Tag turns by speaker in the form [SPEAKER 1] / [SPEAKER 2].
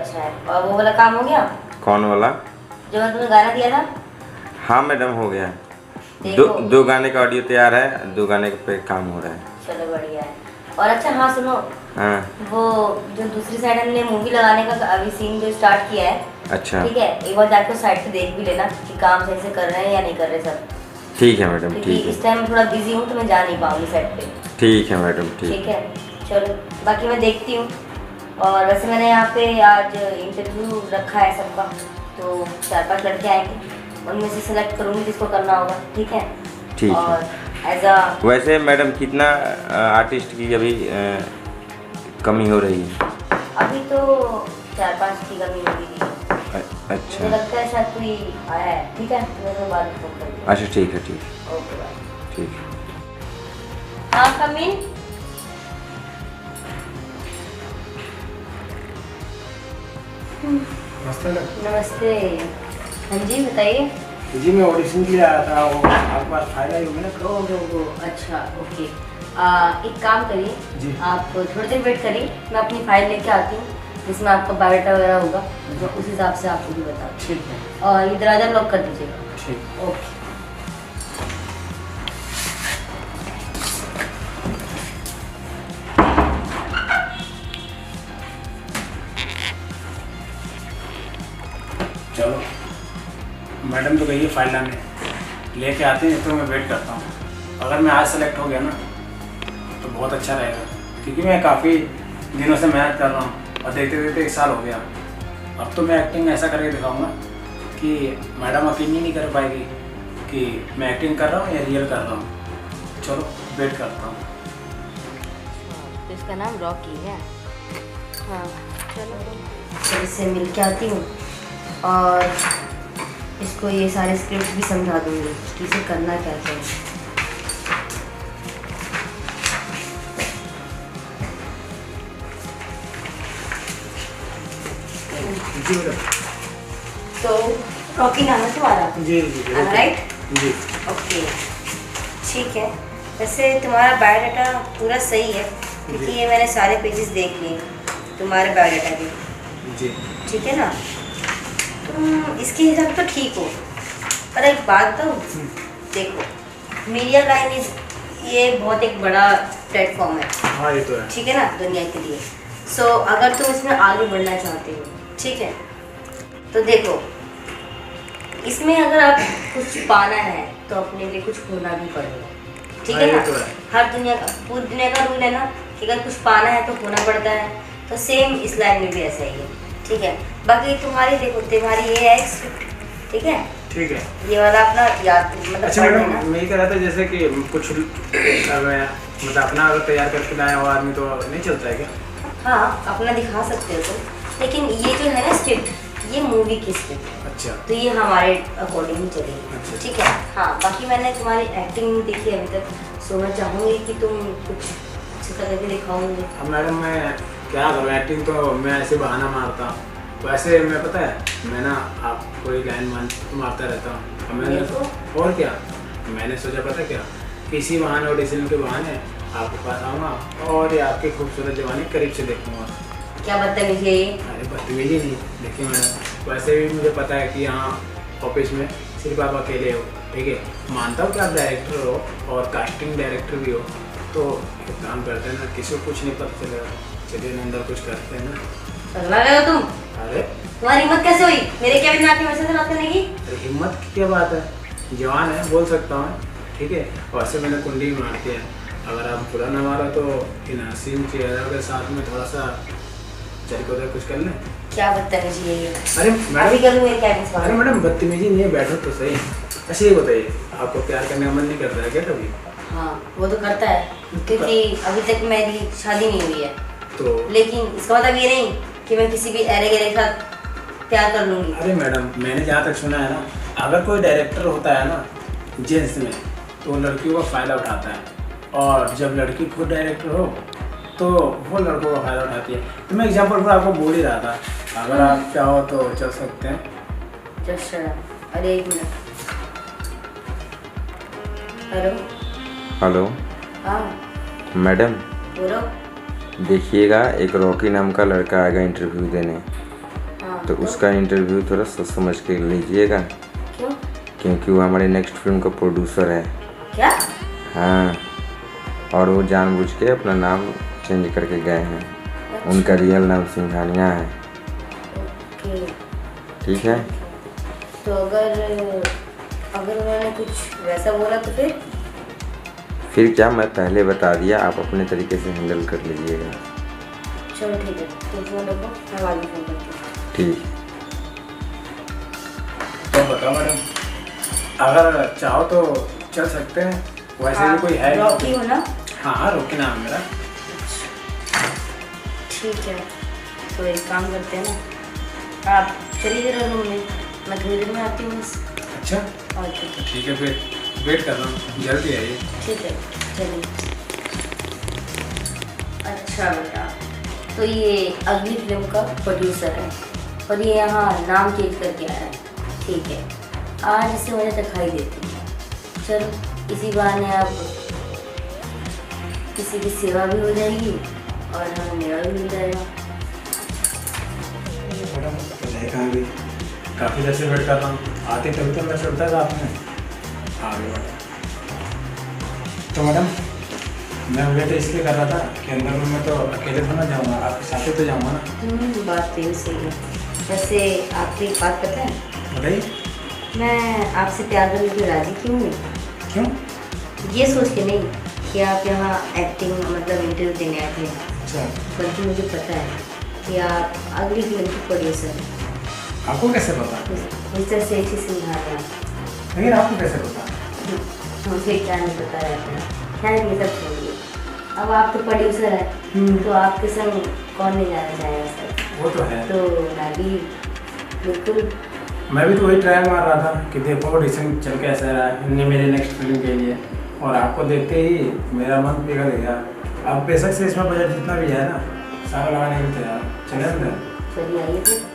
[SPEAKER 1] अच्छा है। और वो वाला काम हो गया?
[SPEAKER 2] कौन वाला?
[SPEAKER 1] जो मैं तुम्हें गाना दिया था?
[SPEAKER 2] हाँ मैडम, हो गया।
[SPEAKER 1] देखो।
[SPEAKER 2] दो गाने का ऑडियो तैयार है, 2 गाने पे काम हो रहा है।
[SPEAKER 1] चलो बढ़िया है। और अच्छा हाँ सुनो,
[SPEAKER 2] हाँ।
[SPEAKER 1] वो जो दूसरी साइड हमने मूवी लगाने का अभी सीन जो स्टार्ट किया है,
[SPEAKER 2] अच्छा
[SPEAKER 1] ठीक है, एक बार जाकर साइड पे देख भी लेना कि काम सही से कर रहे हैं या नहीं कर रहे सब।
[SPEAKER 2] ठीक है मैडम,
[SPEAKER 1] क्योंकि
[SPEAKER 2] ठीक है।
[SPEAKER 1] इस टाइम मैं थोड़ा बिजी हूँ तो मैं जा नहीं पाऊंगी सेट पे।
[SPEAKER 2] ठीक है मैडम,
[SPEAKER 1] ठीक है, चलो बाकी मैं देखती हूँ। और वैसे मैंने यहाँ पे आज इंटरव्यू रखा है सबका, तो 4-5 लड़के आएंगे, उनमें से सेलेक्ट करूँगी जिसको करना होगा। ठीक है।
[SPEAKER 2] ठीक है।
[SPEAKER 1] और एज अ
[SPEAKER 2] वैसे मैडम कितना आर्टिस्ट की अभी कमी हो रही है?
[SPEAKER 1] अभी तो 4-5 की कमी होगी थी।
[SPEAKER 2] अच्छा
[SPEAKER 1] मुझे लगता है शायद कोई आया है। ठीक है, मैं तो बाद में फोन कर दूँगी।
[SPEAKER 2] अच्छा, ठीक है, ठीक है,
[SPEAKER 1] ओके बाय।
[SPEAKER 2] ठीक है।
[SPEAKER 1] हाँ कम इन।
[SPEAKER 3] नमस्ते मैडम।
[SPEAKER 1] नमस्ते। हाँ जी बताइए।
[SPEAKER 3] जी मैं ऑडिशन के लिए आया था, वो आपके पास फाइल आई होगी ना?
[SPEAKER 1] ओ अच्छा ओके। एक काम करिए,
[SPEAKER 3] जी।
[SPEAKER 1] आप थोड़ी देर वेट करिए, मैं अपनी फाइल लेके आती हूँ जिसमें आपका बायोडाटा वगैरह होगा, तो उस हिसाब से आपको भी बताऊँ।
[SPEAKER 3] ठीक है।
[SPEAKER 1] और ये दरवाज़ा लॉक कर दीजिएगा।
[SPEAKER 3] ठीक।
[SPEAKER 1] ओके।
[SPEAKER 3] चलो मैडम तो गई है फाइल लाने, लेके आते हैं तो मैं वेट करता हूँ। अगर मैं आज सेलेक्ट हो गया ना तो बहुत अच्छा रहेगा, क्योंकि मैं काफ़ी दिनों से मेहनत कर रहा हूँ और देखते देखते 1 साल हो गया। अब तो मैं एक्टिंग ऐसा करके दिखाऊंगा कि मैडम यकीन ही नहीं कर पाएगी कि मैं एक्टिंग कर रहा हूँ या रियल कर रहा हूँ। चलो वेट करता हूँ।
[SPEAKER 1] तो इसका नाम रॉकी है। हाँ चलो इससे मिल के आती हूँ और इसको ये सारे स्क्रिप्ट भी समझा दूँगी कि इसे करना क्या चाहिए।
[SPEAKER 3] जी मैडम।
[SPEAKER 1] तो रॉकी नाम है तुम्हारा?
[SPEAKER 3] जी जी जी।
[SPEAKER 1] राइट
[SPEAKER 3] जी।
[SPEAKER 1] ओके ठीक है। वैसे तुम्हारा बायोडाटा पूरा सही है, क्योंकि ये मैंने सारे पेजेस देख लिए तुम्हारे बायोडाटा के।
[SPEAKER 3] जी।
[SPEAKER 1] ठीक है ना, तुम इसके हिसाब तो ठीक हो, पर एक बात तो देखो, मीडिया लाइन ये बहुत एक बड़ा प्लेटफॉर्म है।
[SPEAKER 3] हाँ ये तो है।
[SPEAKER 1] ठीक है ना, दुनिया के लिए। सो अगर तुम इसमें आगे बढ़ना चाहते हो, ठीक है, तो देखो इसमें अगर आप कुछ पाना है तो अपने लिए कुछ खोना भी पड़ेगा। ठीक है
[SPEAKER 3] हाँ,
[SPEAKER 1] ना,
[SPEAKER 3] ये तो है।
[SPEAKER 1] हर दुनिया का पूरी दुनिया का रूल है ना कि अगर कुछ पाना है तो खोना पड़ता है, तो सेम इस लाइन में भी ऐसा ही है। ठीक है, बाकी तुम्हारी देखो, तुम्हारी ये है स्क्रिप्ट, ठीक है,
[SPEAKER 3] ठीक है।
[SPEAKER 1] ये वाला अपना याद मतलब
[SPEAKER 3] अच्छा
[SPEAKER 1] पढ़
[SPEAKER 3] मैडम,
[SPEAKER 1] लेना।
[SPEAKER 3] मैं ये कह रहा था जैसे कि कुछ मतलब अपना अगर तैयार करके लाया हुआ आदमी तो नहीं चलता है क्या?
[SPEAKER 1] हाँ अपना दिखा सकते हो तुम, लेकिन ये जो है ना स्क्रिप्ट, ये मूवी की स्क्रिप्ट है,
[SPEAKER 3] अच्छा।
[SPEAKER 1] तो ये हमारे अकॉर्डिंग ही चलेगी।
[SPEAKER 3] अच्छा।
[SPEAKER 1] ठीक है। हाँ बाकी मैंने तुम्हारी एक्टिंग देखी अभी तक, सो मैं चाहूँगी कि तुम कुछ अच्छा करके दिखाओगे।
[SPEAKER 3] अब मैडम मैं क्या करूँ, एक्टिंग तो मैं ऐसे बहाना मारता हूँ, वैसे मैं पता है मैं ना आपको एक लाइन मारता रहता हूँ। अब मैंने और क्या, मैंने सोचा पता क्या, किसी बहाने ऑडिशन के बहाने आपके पास आऊँगा और ये आपकी खूबसूरत जवानी करीब से देखूँगा।
[SPEAKER 1] क्या बदतमीजी है ये?
[SPEAKER 3] अरे बदतमीजी नहीं, देखिए मैडम वैसे भी मुझे पता है कि यहाँ ऑफिस में सिर्फ आप अकेले हो, ठीक है, मानता हूँ कि आप डायरेक्टर हो और कास्टिंग डायरेक्टर भी हो, तो एक काम करते हैं ना, किसी को कुछ नहीं पता चलेगा, चलिए अंदर कुछ करते हैं ना।
[SPEAKER 1] पगला गए हो तुम?
[SPEAKER 3] अरे
[SPEAKER 1] तुम्हारी हिम्मत कैसे हुई मेरे कैबिन में आके मेरे से बात करने की?
[SPEAKER 3] हिम्मत की क्या बात है, जवान है बोल सकता हूँ, ठीक है। वैसे मैंने कुंडी भी मारती है, अगर आप बुरा ना मारो तो इन हसीन चेहरों के साथ में थोड़ा सा चल को कुछ कर लें।
[SPEAKER 1] क्या बदतमीजी है ये?
[SPEAKER 3] अरे
[SPEAKER 1] अभी
[SPEAKER 3] मैडम,
[SPEAKER 1] कर लूँ मेरे कैबिन से
[SPEAKER 3] अरे
[SPEAKER 1] बाहर।
[SPEAKER 3] मैडम बदतमीजी नहीं है, बैठो तो सही। अच्छा ये बताइए, आपको प्यार करने का मन नहीं करता है क्या कभी?
[SPEAKER 1] हाँ वो तो करता है, क्योंकि अभी तक मेरी शादी नहीं हुई है,
[SPEAKER 3] तो
[SPEAKER 1] लेकिन इसका मतलब ये नहीं कि मैं किसी भी अरे गहरे के साथ प्यार कर लूँगी।
[SPEAKER 3] अरे मैडम मैंने जहाँ तक सुना है ना, अगर कोई डायरेक्टर होता है ना जेंट्स में, तो लड़कियों का फ़ायदा उठाता है, और जब लड़की खुद डायरेक्टर हो तो वो लड़कों का फ़ायदा उठाती है। तो मैं एग्जाम्पल पर आपको बोल ही रहा था, अगर आप चाहो तो चल सकते हैं।
[SPEAKER 1] जस्ट अरे एक मिनट। हेलो।
[SPEAKER 2] हेलो
[SPEAKER 1] हाँ
[SPEAKER 2] मैडम,
[SPEAKER 1] बोलो।
[SPEAKER 2] देखिएगा एक रॉकी नाम का लड़का आएगा इंटरव्यू देने, तो उसका इंटरव्यू थोड़ा सोच समझ के लीजिएगा,
[SPEAKER 1] क्यों?
[SPEAKER 2] क्योंकि वो हमारी नेक्स्ट फिल्म का प्रोड्यूसर है।
[SPEAKER 1] क्या?
[SPEAKER 2] हाँ, और वो जानबूझ के अपना नाम चेंज करके गए हैं। उनका रियल नाम सिंघानिया है।
[SPEAKER 1] ओके,
[SPEAKER 2] ठीक है।
[SPEAKER 1] तो अगर उन्होंने कुछ वैसा बोला तो
[SPEAKER 2] फिर क्या, मैं पहले बता दिया, आप अपने तरीके से हैंडल कर लीजिएगा।
[SPEAKER 1] चलो ठीक है, तो फोन रखो, मैं बाद में फोन करती हूँ।
[SPEAKER 2] ठीक।
[SPEAKER 3] तो बताओ मैडम, अगर चाहो तो चल सकते हैं, वैसे भी कोई है?
[SPEAKER 1] रॉकी हो ना?
[SPEAKER 3] हाँ हाँ, रॉकी नाम है मेरा।
[SPEAKER 1] ठीक है, तो एक काम करते हैं ना, आप चलिए जरा रूम में, मैं थोड़ी देर में आती हूँ बस।
[SPEAKER 3] अच्छा
[SPEAKER 1] और
[SPEAKER 3] ठीक है, फिर वेट कर रहा हूँ, जल्दी आइए।
[SPEAKER 1] ठीक है, चलिए। अच्छा बेटा, तो ये अगली फिल्म का प्रोड्यूसर है और ये यहाँ नाम चेंज करके आया है। ठीक है, आज इससे मुझे दिखाई देती है। चलो, इसी बहाने आप किसी की सेवा भी हो जाएगी और हमें मेवा भी मिल जाएगा।
[SPEAKER 3] मैडम कहाँ गई? काफ़ी देर से वेट कर रहा हूँ, आते तभी तो मैं चलता था आपने। आ गए मैडम। तो मैडम, मैं वेट इसलिए कर रहा था कि अंदर रूम में तो अकेले तो ना जाऊँगा, आपके साथ ही तो जाऊँगा ना।
[SPEAKER 1] बात तो सही है। वैसे आपको एक बात पता है?
[SPEAKER 3] बताइए।
[SPEAKER 1] मैं आपसे प्यार करने के लिए राजी क्यों हुई?
[SPEAKER 3] क्यों?
[SPEAKER 1] ये सोच के नहीं कि आप यहाँ एक्टिंग मतलब इंटरव्यू देने आए थे,
[SPEAKER 3] अच्छा,
[SPEAKER 1] बल्कि मुझे पता है कि आप अगली फिल्म की प्रोड्यूसर हैं।
[SPEAKER 3] आपको कैसे पता?
[SPEAKER 1] मिस्टर सेठी सिंघानिया।
[SPEAKER 3] लेकिन आपको कैसे पता?
[SPEAKER 1] मुझे क्या नहीं पता रहता है। खैर ये सब छोड़िए, अब आप तो प्रोड्यूसर हैं, तो आपके संग कौन नहीं जाना चाहेगा सर?
[SPEAKER 3] वो तो है।
[SPEAKER 1] तो मैं भी बिल्कुल।
[SPEAKER 3] मैं भी तो वही ट्राई मार रहा था कि देखो ऑडिशन चल के ऐसा रहा है इनने मेरे नेक्स्ट फिल्म के लिए, और आपको देखते ही मेरा मन पिघल गया। अब बेशक से इसमें बजट जितना भी है ना, सारा लगाने के लिए तैयार। चले अंदर।
[SPEAKER 1] चलिए आइए फिर।